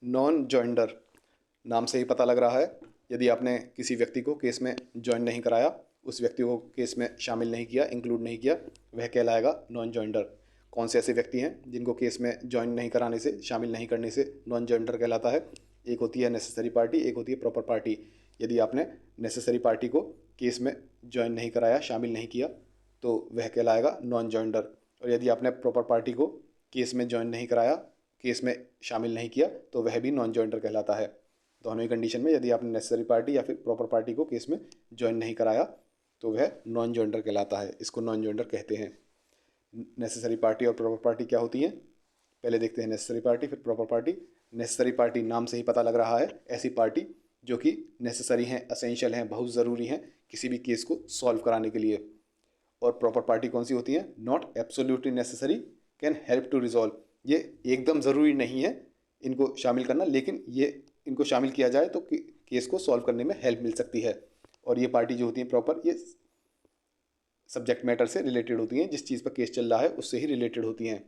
Non joinder नाम से ही पता लग रहा है, यदि आपने किसी व्यक्ति को केस में ज्वाइन नहीं कराया, उस व्यक्ति को केस में शामिल नहीं किया, इंक्लूड नहीं किया, वह कहलाएगा नॉन जॉइंडर। कौन से ऐसे व्यक्ति हैं जिनको केस में ज्वाइन नहीं कराने से, शामिल नहीं करने से नॉन जॉइंडर कहलाता है? एक होती है नेसेसरी पार्टी, एक होती है प्रॉपर पार्टी। यदि आपने नेसेसरी पार्टी को केस में ज्वाइन नहीं कराया, शामिल नहीं किया, तो वह कहलाएगा नॉन जॉइंडर। और यदि आपने प्रॉपर पार्टी को केस में ज्वाइन नहीं कराया, केस में शामिल नहीं किया, तो वह भी नॉन जॉइंडर कहलाता है। दोनों ही कंडीशन में यदि आपने नेसेसरी पार्टी या फिर प्रॉपर पार्टी को केस में ज्वाइन नहीं कराया, तो वह नॉन जॉइंडर कहलाता है। इसको नॉन जॉइंडर कहते हैं। नेसेसरी पार्टी और प्रॉपर पार्टी क्या होती हैं? पहले देखते हैं नेसेसरी पार्टी, फिर प्रॉपर पार्टी। नेसेसरी पार्टी नाम से ही पता लग रहा है, ऐसी पार्टी जो कि नेसेसरी हैं, असेंशियल हैं, बहुत ज़रूरी हैं किसी भी केस को सॉल्व कराने के लिए। और प्रॉपर पार्टी कौन सी होती है? Not absolutely necessary, can help to resolve. ये एकदम ज़रूरी नहीं है इनको शामिल करना, लेकिन ये इनको शामिल किया जाए तो केस को सॉल्व करने में हेल्प मिल सकती है। और ये पार्टी जो होती है प्रॉपर, ये सब्जेक्ट मैटर से रिलेटेड होती हैं, जिस चीज़ पर केस चल रहा है उससे ही रिलेटेड होती हैं।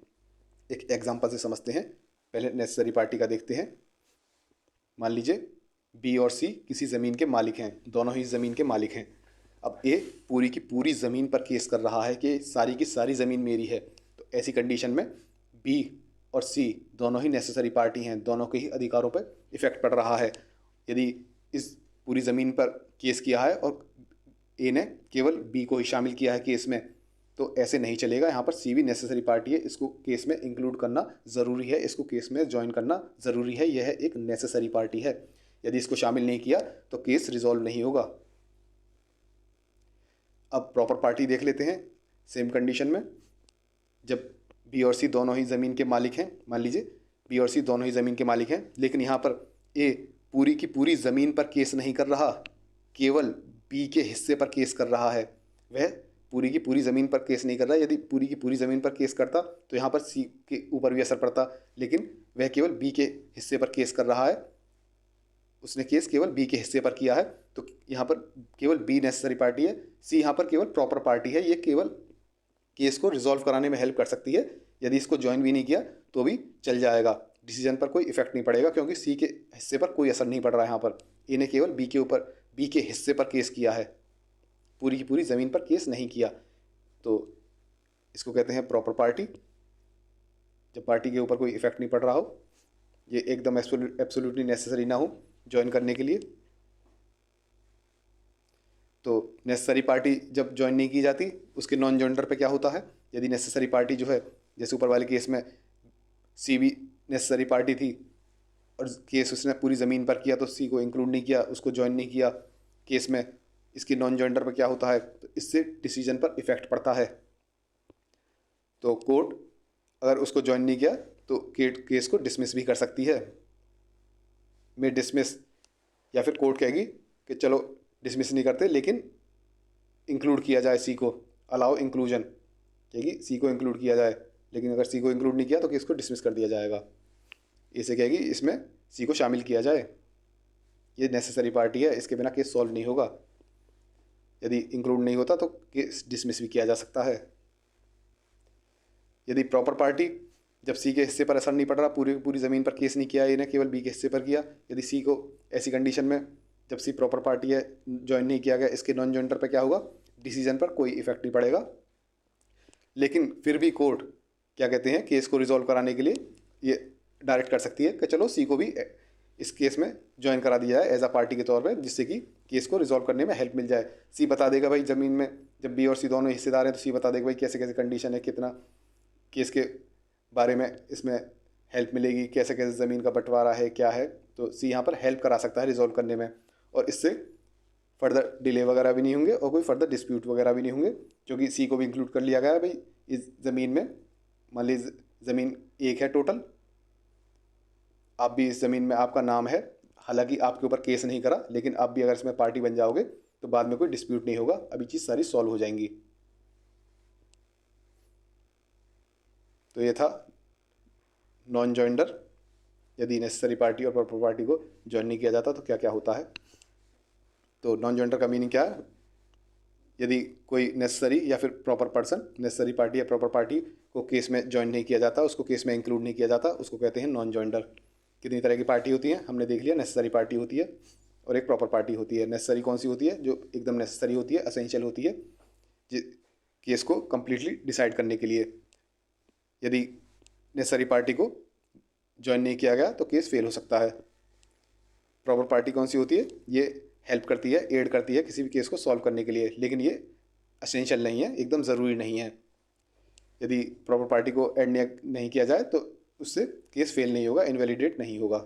एक एग्जांपल से समझते हैं। पहले नेसेसरी पार्टी का देखते हैं। मान लीजिए बी और सी किसी ज़मीन के मालिक हैं, दोनों ही ज़मीन के मालिक हैं। अब ए पूरी की पूरी ज़मीन पर केस कर रहा है कि सारी की सारी ज़मीन मेरी है। तो ऐसी कंडीशन में बी और सी दोनों ही नेसेसरी पार्टी हैं, दोनों के ही अधिकारों पर इफ़ेक्ट पड़ रहा है। यदि इस पूरी ज़मीन पर केस किया है और ए ने केवल बी को ही शामिल किया है केस में, तो ऐसे नहीं चलेगा। यहाँ पर सी भी नेसेसरी पार्टी है, इसको केस में इंक्लूड करना ज़रूरी है, इसको केस में ज्वाइन करना ज़रूरी है। यह एक नेसेसरी पार्टी है। यदि इसको शामिल नहीं किया तो केस रिजॉल्व नहीं होगा। अब प्रॉपर पार्टी देख लेते हैं। सेम कंडीशन में जब बी और सी दोनों ही ज़मीन के मालिक हैं, मान लीजिए बी और सी दोनों ही ज़मीन के मालिक हैं, लेकिन यहाँ पर ए पूरी की पूरी ज़मीन पर केस नहीं कर रहा, केवल बी के हिस्से पर केस कर रहा है। वह पूरी की पूरी ज़मीन पर केस नहीं कर रहा। यदि पूरी की पूरी ज़मीन पर केस करता तो यहाँ पर सी के ऊपर भी असर पड़ता, लेकिन वह केवल बी के हिस्से पर केस कर रहा है। उसने केस केवल बी के हिस्से पर किया है, तो यहाँ पर केवल बी नेसेसरी पार्टी है, सी यहाँ पर केवल प्रॉपर पार्टी है। ये केवल केस को रिजॉल्व कराने में हेल्प कर सकती है। यदि इसको ज्वाइन भी नहीं किया तो भी चल जाएगा, डिसीजन पर कोई इफेक्ट नहीं पड़ेगा, क्योंकि सी के हिस्से पर कोई असर नहीं पड़ रहा है। यहाँ पर ए ने केवल बी के ऊपर, बी के हिस्से पर केस किया है, पूरी की पूरी ज़मीन पर केस नहीं किया। तो इसको कहते हैं प्रॉपर पार्टी, जब पार्टी के ऊपर कोई इफेक्ट नहीं पड़ रहा हो, ये एकदम एब्सोल्युटली नेसेसरी ना हो ज्वाइन करने के लिए। तो नेसेसरी पार्टी जब ज्वाइन नहीं की जाती, उसके नॉन जॉइंडर पे क्या होता है? यदि नेसेसरी पार्टी जो है, जैसे ऊपर वाले केस में सी भी नेसेसरी पार्टी थी और केस उसने पूरी ज़मीन पर किया, तो सी को इंक्लूड नहीं किया, उसको ज्वाइन नहीं किया केस में, इसकी नॉन जॉइंडर पर क्या होता है? तो इससे डिसीजन पर इफ़ेक्ट पड़ता है। तो कोर्ट अगर उसको ज्वाइन नहीं किया तो केस को डिसमिस भी कर सकती है। में डिसमिस, या फिर कोर्ट कहेगी कि चलो डिसमिस नहीं करते, लेकिन इंक्लूड किया जाए सी को, अलाउ इंक्लूजन, कहेगी सी को इंक्लूड किया जाए। लेकिन अगर सी को इंक्लूड नहीं किया तो केस को डिसमिस कर दिया जाएगा। इसे कहेगी इसमें सी को शामिल किया जाए, ये नेसेसरी पार्टी है, इसके बिना केस सॉल्व नहीं होगा। यदि इंक्लूड नहीं होता तो केस डिसमिस भी किया जा सकता है। यदि प्रॉपर पार्टी, जब सी के हिस्से पर असर नहीं पड़ रहा, पूरी पूरी ज़मीन पर केस नहीं किया, इन्हें केवल बी के हिस्से पर किया, यदि सी को ऐसी कंडीशन में, जब सी प्रॉपर पार्टी है, ज्वाइन नहीं किया गया, इसके नॉन जॉइंडर पर क्या होगा? डिसीजन पर कोई इफेक्ट नहीं पड़ेगा। लेकिन फिर भी कोर्ट क्या कहते हैं, केस को रिजॉल्व कराने के लिए ये डायरेक्ट कर सकती है कि चलो सी को भी इस केस में ज्वाइन करा दिया जाए एज अ पार्टी के तौर पे, जिससे कि केस को रिजॉल्व करने में हेल्प मिल जाए। सी बता देगा भाई, ज़मीन में जब बी और सी दोनों हिस्सेदार हैं तो सी बता देगा भाई कैसे कैसे कंडीशन है, कितना केस के बारे में इसमें हेल्प मिलेगी, कैसे कैसे ज़मीन का बंटवारा है, क्या है। तो सी यहाँ पर हेल्प करा सकता है रिजॉल्व करने में, और इससे फर्दर डिले वगैरह भी नहीं होंगे और कोई फर्दर डिस्प्यूट वगैरह भी नहीं होंगे, क्योंकि सी को भी इंक्लूड कर लिया गया है भाई इस ज़मीन में। मान लीजिए ज़मीन एक है टोटल, आप भी इस ज़मीन में, आपका नाम है, हालांकि आपके ऊपर केस नहीं करा, लेकिन आप भी अगर इसमें पार्टी बन जाओगे तो बाद में कोई डिस्प्यूट नहीं होगा, अभी चीज़ सारी सॉल्व हो जाएंगी। तो ये था नॉन जॉइंडर, यदि नेसेसरी पार्टी और प्रॉपर पार्टी को ज्वाइन नहीं किया जाता तो क्या क्या होता है। तो नॉन जॉइंडर का मीनिंग क्या है? यदि कोई नेसेसरी या फिर प्रॉपर पर्सन, नेसेसरी पार्टी या प्रॉपर पार्टी को केस में ज्वाइन नहीं किया जाता, उसको केस में इंक्लूड नहीं किया जाता, उसको कहते हैं नॉन जॉइंडर। कितनी तरह की पार्टी होती है हमने देख लिया। नेसेसरी पार्टी होती है और एक प्रॉपर पार्टी होती है। नेसेसरी कौन सी होती है? जो एकदम नेसेसरी होती है, असेंशियल होती है केस को कम्प्लीटली डिसाइड करने के लिए। यदि नेसेसरी पार्टी को ज्वाइन नहीं किया गया तो केस फेल हो सकता है। प्रॉपर पार्टी कौन सी होती है? ये हेल्प करती है, एड करती है किसी भी केस को सॉल्व करने के लिए, लेकिन ये असेंशियल नहीं है, एकदम ज़रूरी नहीं है। यदि प्रॉपर पार्टी को ऐड नहीं किया जाए तो उससे केस फेल नहीं होगा, इनवैलिडेट नहीं होगा।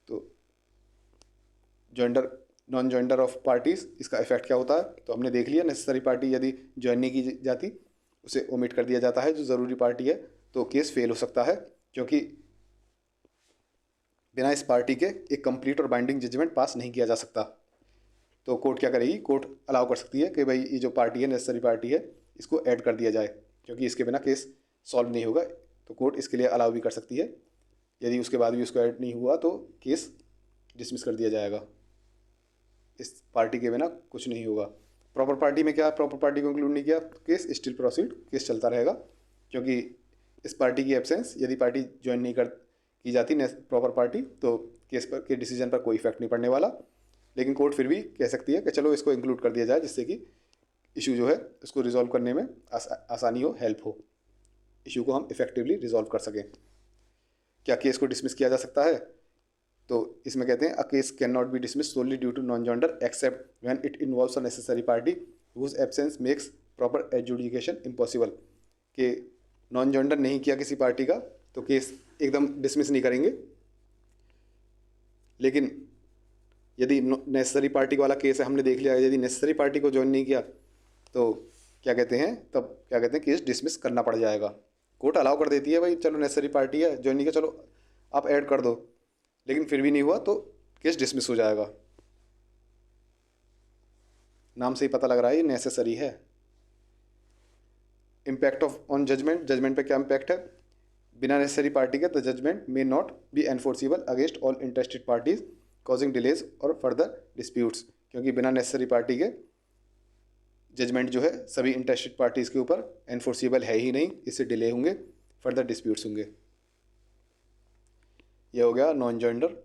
तो joinder non joinder of parties, इसका इफेक्ट क्या होता है? तो हमने देख लिया, नेसेसरी पार्टी यदि ज्वाइन नहीं की जाती उसे ओमिट कर दिया जाता है जो ज़रूरी पार्टी है, तो केस फेल हो सकता है, क्योंकि बिना इस पार्टी के एक कंप्लीट और बाइंडिंग जजमेंट पास नहीं किया जा सकता। तो कोर्ट क्या करेगी? कोर्ट अलाउ कर सकती है कि भाई ये जो पार्टी है, नेसेसरी पार्टी है, इसको ऐड कर दिया जाए, क्योंकि इसके बिना केस सॉल्व नहीं होगा। तो कोर्ट इसके लिए अलाउ भी कर सकती है। यदि उसके बाद भी उसको ऐड नहीं हुआ तो केस डिसमिस कर दिया जाएगा। इस पार्टी के बिना कुछ नहीं होगा। प्रॉपर पार्टी में क्या? प्रॉपर पार्टी को इंक्लूड नहीं किया, केस स्टिल प्रोसीड, केस चलता रहेगा, क्योंकि इस पार्टी की एब्सेंस, यदि पार्टी ज्वाइन नहीं की जाती प्रॉपर पार्टी, तो केस पर के डिसीजन पर कोई इफेक्ट नहीं पड़ने वाला। लेकिन कोर्ट फिर भी कह सकती है कि चलो इसको इंक्लूड कर दिया जाए, जिससे कि इशू जो है उसको रिजॉल्व करने में आसानी हो, हेल्प हो, इशू को हम इफेक्टिवली रिजॉल्व कर सकें। क्या केस को डिसमिस किया जा सकता है? तो इसमें कहते हैं a case can not be dismiss solely due to non joinder except when it involves a necessary party whose absence makes proper adjudication impossible. कि नॉन जॉइंडर नहीं किया किसी पार्टी का तो केस एकदम डिसमिस नहीं करेंगे, लेकिन यदि नेसेसरी पार्टी वाला केस है, हमने देख लिया, यदि नेसेसरी पार्टी को ज्वाइन नहीं किया तो क्या कहते हैं, तब क्या कहते हैं, केस डिसमिस करना पड़ जाएगा। कोर्ट अलाउ कर देती है, भाई चलो नेसेसरी पार्टी है, ज्वाइन नहीं किया, चलो आप ऐड कर दो, लेकिन फिर भी नहीं हुआ तो केस डिसमिस हो जाएगा। नाम से ही पता लग रहा है ये नेसेसरी है। Impact of on judgement, judgement पे क्या इम्पैक्ट है? बिना नेसेसरी पार्टी के the judgement may not be enforceable against all interested parties causing delays और फर्दर डिस्प्यूट्स। क्योंकि बिना नेसेसरी पार्टी के जजमेंट जो है सभी इंटरेस्टेड पार्टीज़ के ऊपर एनफोर्सिबल है ही नहीं, इससे डिले होंगे, फर्दर डिस्प्यूट्स होंगे। ये हो गया नॉन जॉइंडर